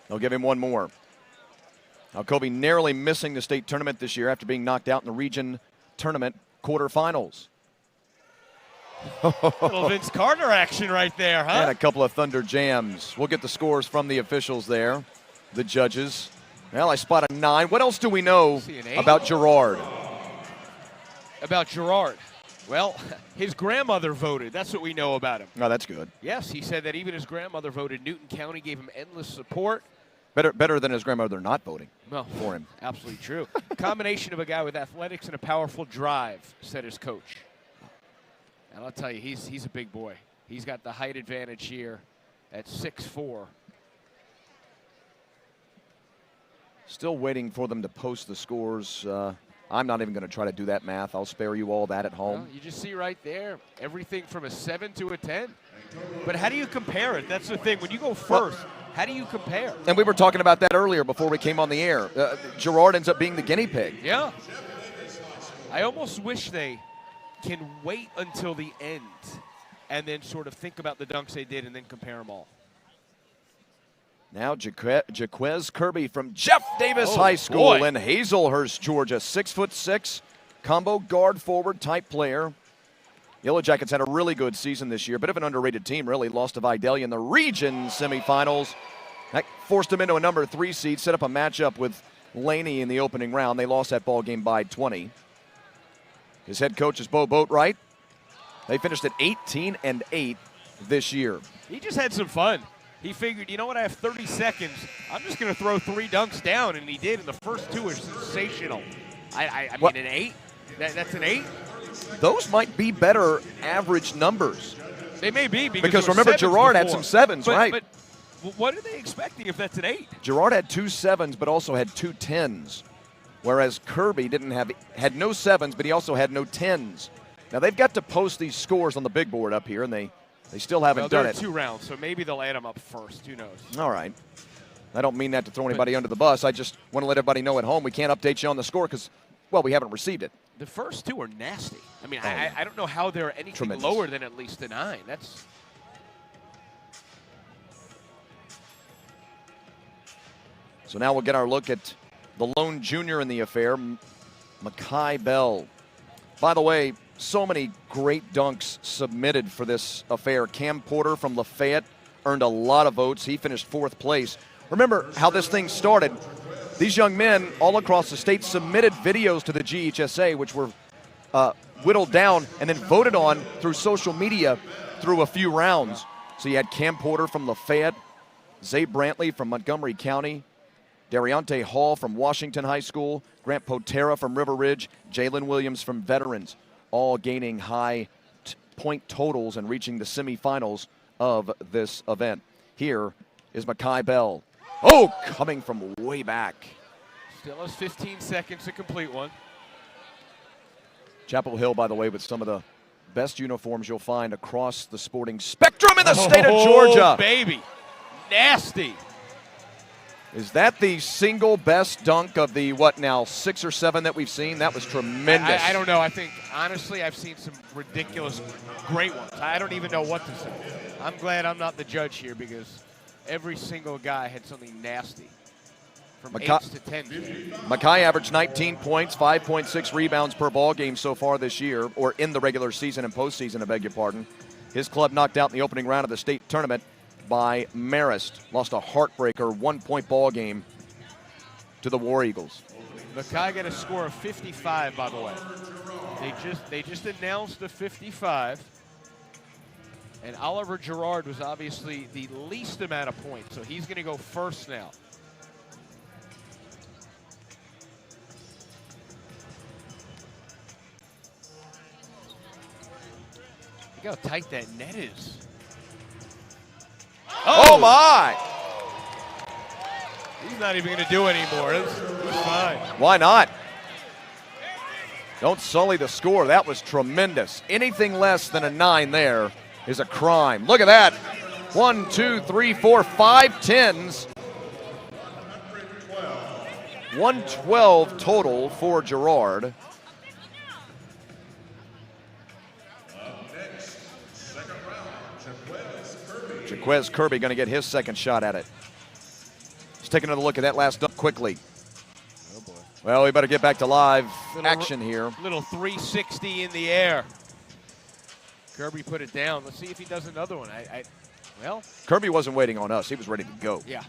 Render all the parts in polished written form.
They'll give him one more. Now, Kobe narrowly missing the state tournament this year after being knocked out in the region tournament quarterfinals. Little Vince Carter action right there, huh? And a couple of thunder jams. We'll get the scores from the officials there, the judges. Well, I spot a 9. What else do we know about Gerard? About Gerard? Well, his grandmother voted. That's what we know about him. Oh, that's good. Yes, he said that even his grandmother voted. Newton County gave him endless support. Better than his grandmother not voting for him. Absolutely true. Combination of a guy with athletics and a powerful drive, said his coach. And I'll tell you, he's a big boy. He's got the height advantage here at 6'4". Still waiting for them to post the scores. I'm not even going to try to do that math. I'll spare you all that at home. Well, you just see right there, everything from a 7 to a 10. But how do you compare it? That's the thing. When you go first, how do you compare? And we were talking about that earlier before we came on the air. Gerard ends up being the guinea pig. Yeah. I almost wish they can wait until the end and then sort of think about the dunks they did and then compare them all. Now Jaquez Kirby from Jeff Davis High School in Hazelhurst, Georgia. 6'6", combo guard forward type player. Yellow Jackets had a really good season this year. Bit of an underrated team, really. Lost to Vidalia in the region semifinals. That forced them into a number 3 seed, set up a matchup with Laney in the opening round. They lost that ball game by 20. His head coach is Bo Boatwright. They finished at 18-8 this year. He just had some fun. He figured, you know what, I have 30 seconds. I'm just going to throw 3 dunks down, and he did, and the first 2 are sensational. I mean, an 8? That's an 8? Those might be better average numbers. They may be because remember, Gerard had some 7s, right? But what are they expecting if that's an 8? Gerard had 2 7s, but also had 2 10s, whereas Kirby had no 7s, but he also had no 10s. Now they've got to post these scores on the big board up here, and they still haven't done it. 2 rounds, so maybe they'll add them up first. Who knows? All right. I don't mean that to throw anybody under the bus. I just want to let everybody know at home we can't update you on the score because, well, we haven't received it. The first 2 are nasty. I mean, I don't know how they're anything lower than at least a 9. That's. So now we'll get our look at the lone junior in the affair, Makai Bell. By the way, so many great dunks submitted for this affair. Cam Porter from Lafayette earned a lot of votes. He finished 4th place. Remember how this thing started. These young men all across the state submitted videos to the GHSA, which were whittled down and then voted on through social media through a few rounds. So you had Cam Porter from Lafayette, Zay Brantley from Montgomery County, Dariante Hall from Washington High School, Grant Potera from River Ridge, Jalen Williams from Veterans, all gaining high point totals and reaching the semifinals of this event. Here is Makai Bell. Oh, coming from way back. Still has 15 seconds to complete one. Chapel Hill, by the way, with some of the best uniforms you'll find across the sporting spectrum in the state of Georgia. Oh, baby. Nasty. Is that the single best dunk of the, 6 or 7 that we've seen? That was tremendous. I don't know. I think, honestly, I've seen some ridiculous, great ones. I don't even know what to say. I'm glad I'm not the judge here because every single guy had something nasty. From 8s to 10s. Makai averaged 19 points, 5.6 rebounds per ball game so far this year, or in the regular season and postseason, I beg your pardon. His club knocked out in the opening round of the state tournament by Marist. Lost a heartbreaker 1-point ball game to the War Eagles. Makai got a score of 55, by the way. They just announced the 55. And Oliver Gerard was obviously the least amount of points, so he's going to go first now. Look how tight that net is. Oh my! He's not even going to do anymore. He's fine. Why not? Don't sully the score. That was tremendous. Anything less than a 9 there is a crime. Look at that. 1, 2, 3, 4, 5 10s. 112 total for Gerard. Jaquez Kirby going to get his second shot at it. Let's take another look at that last dunk quickly. Oh, boy. Well, we better get back to live action here. Little 360 in the air. Kirby put it down. Let's see if he does another one. Well. Kirby wasn't waiting on us. He was ready to go. Yeah.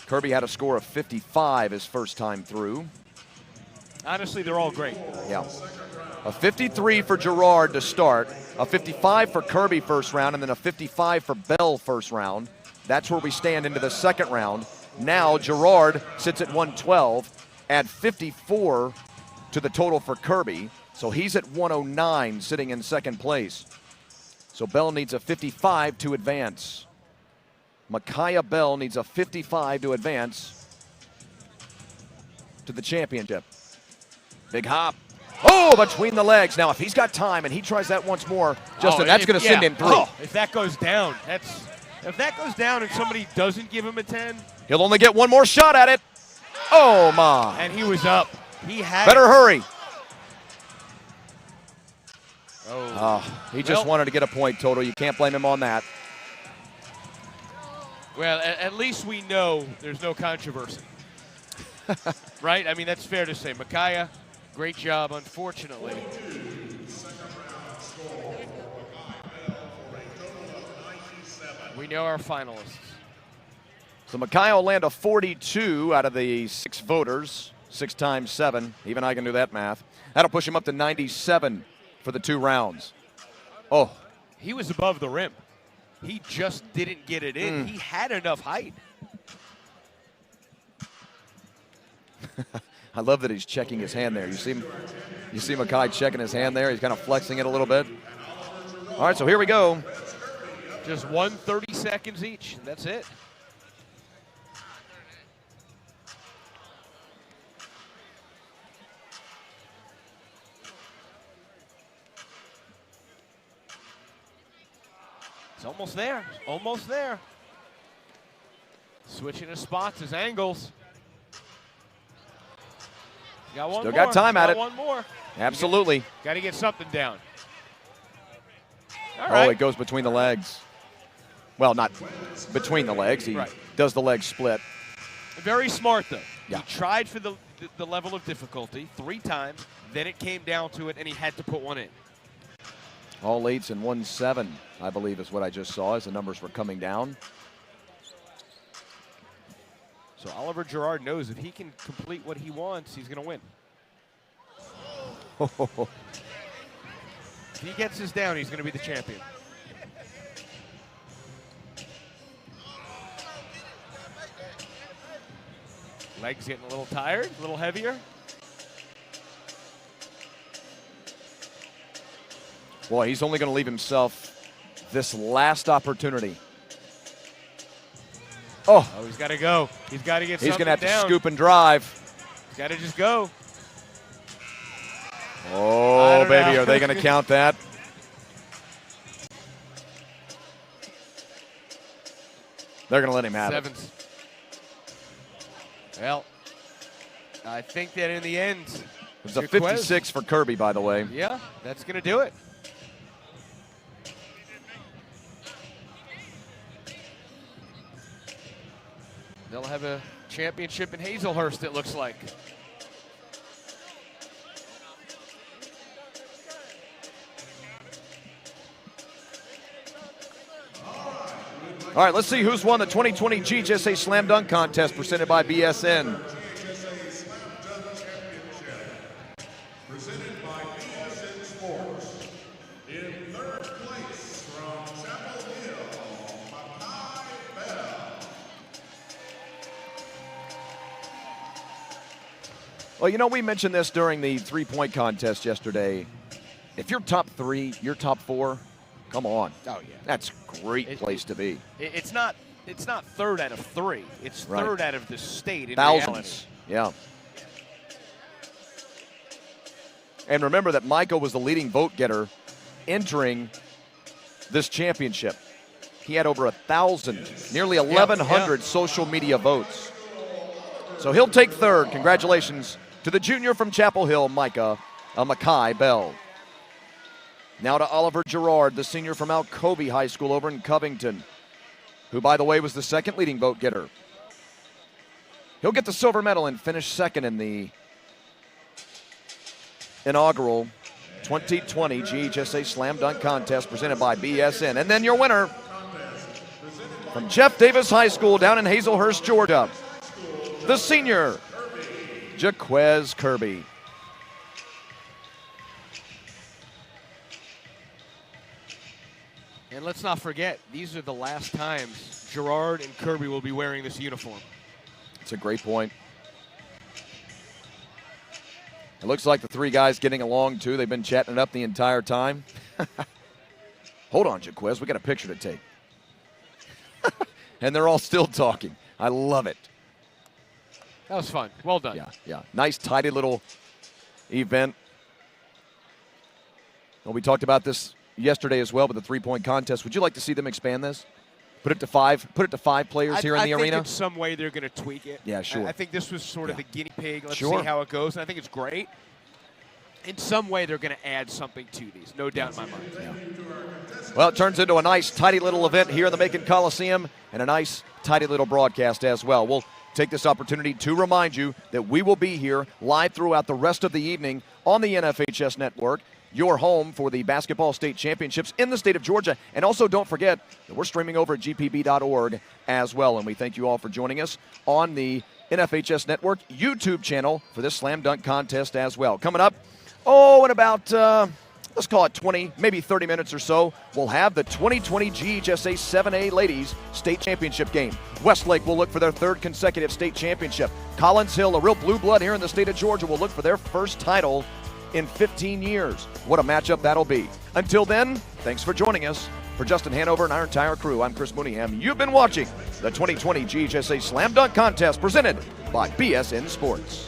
Kirby had a score of 55 his first time through. Honestly, they're all great. Yeah. A 53 for Girard to start, a 55 for Kirby first round, and then a 55 for Bell first round. That's where we stand into the second round. Now Girard sits at 112, add 54 to the total for Kirby. So he's at 109, sitting in second place. So Bell needs a 55 to advance. Micaiah Bell needs a 55 to advance to the championship. Big hop. Oh, between the legs. Now, if he's got time and he tries that once more, Justin, that's going to send him through. Oh, if that goes down, if that goes down and somebody doesn't give him a 10. He'll only get one more shot at it. Oh, my. And he was up. He had Better hurry. He just wanted to get a point total. You can't blame him on that. Well, at least we know there's no controversy. Right? I mean, that's fair to say. Micaiah, great job, unfortunately. We know our finalists. So Micaiah will land a 42 out of the 6 voters. 6 times 7. Even I can do that math. That'll push him up to 97 for the 2 rounds. Oh. He was above the rim. He just didn't get it in. He had enough height. I love that he's checking his hand there. You see Micaiah checking his hand there. He's kind of flexing it a little bit. All right, so here we go. Just 30 seconds each. That's it. It's almost there. Almost there. Switching his spots, his angles. Got one Still more. got time at it. One more. Absolutely. Got to get something down. All Oh, right. it goes between the legs. Well, not between the legs. He does the leg split. Very smart, though. Yeah. He tried for the level of difficulty 3 times. Then it came down to it, and he had to put one in. All 8s and 1-7, I believe, is what I just saw as the numbers were coming down. So Oliver Girard knows if he can complete what he wants, he's going to win. If he gets this down, he's going to be the champion. Legs getting a little tired, a little heavier. Boy, he's only going to leave himself this last opportunity. Oh, he's got to go. He's got to get something down. He's going to have to scoop and drive. He's got to just go. Oh, baby, are they going to count that? They're going to let him have it. Well, I think that in the end, it's a 56 for Kirby, by the way. Yeah, that's going to do it. They'll have a championship in Hazelhurst, it looks like. All right, let's see who's won the 2020 GHSA Slam Dunk contest presented by BSN. Presented by BSN Sports. In 3rd place from Chapel Hill, Micaiah Bell. Well, you know, we mentioned this during the 3-point contest yesterday. If you're top 3, you're top 4, come on. Oh, yeah. That's a great place to be. It's not 3rd out of 3. It's 3rd out of the state in Thousands. reality. Yeah. And remember that Michael was the leading vote getter entering this championship. He had over 1,000, nearly 1,100 social media votes. So he'll take 3rd. Congratulations to the junior from Chapel Hill, Micaiah Bell. Now to Oliver Girard, the senior from Alcovey High School over in Covington. who, by the way, was the second leading vote getter. He'll get the silver medal and finish second in the inaugural 2020 GHSA Slam Dunk Contest presented by BSN. And then your winner from Jeff Davis High School down in Hazelhurst, Georgia, the senior, Jaquez Kirby. And let's not forget, these are the last times Gerard and Kirby will be wearing this uniform. It's a great point. It looks like the three guys getting along, too. They've been chatting it up the entire time. Hold on, Jaquez. We got a picture to take. And they're all still talking. I love it. That was fun. Well done. Yeah. Nice, tidy little event. Well, we talked about this yesterday as well, but the three-point contest. Would you like to see them expand this? Put it to five players here in the arena? I think in some way they're going to tweak it. Yeah, sure. I think this was sort of the guinea pig. Let's Sure. see how it goes. And I think it's great. In some way they're going to add something to these. No doubt in my mind. Yeah. Well, it turns into a nice, tidy little event here in the Macon Coliseum and a nice, tidy little broadcast as well. We'll take this opportunity to remind you that we will be here live throughout the rest of the evening on the NFHS Network, your home for the basketball state championships in the state of Georgia. And also don't forget that we're streaming over at gpb.org as well. And we thank you all for joining us on the NFHS Network YouTube channel for this Slam Dunk contest as well. Coming up, in about, let's call it 20, maybe 30 minutes or so, we'll have the 2020 GHSA 7A Ladies State Championship game. Westlake will look for their third consecutive state championship. Collins Hill, a real blue blood here in the state of Georgia, will look for their first title in 15 years. What a matchup that'll be. Until then, thanks for joining us. For Justin Hanover and our entire crew, I'm Chris Mooneyham. You've been watching the 2020 GHSA Slam Dunk Contest presented by BSN Sports.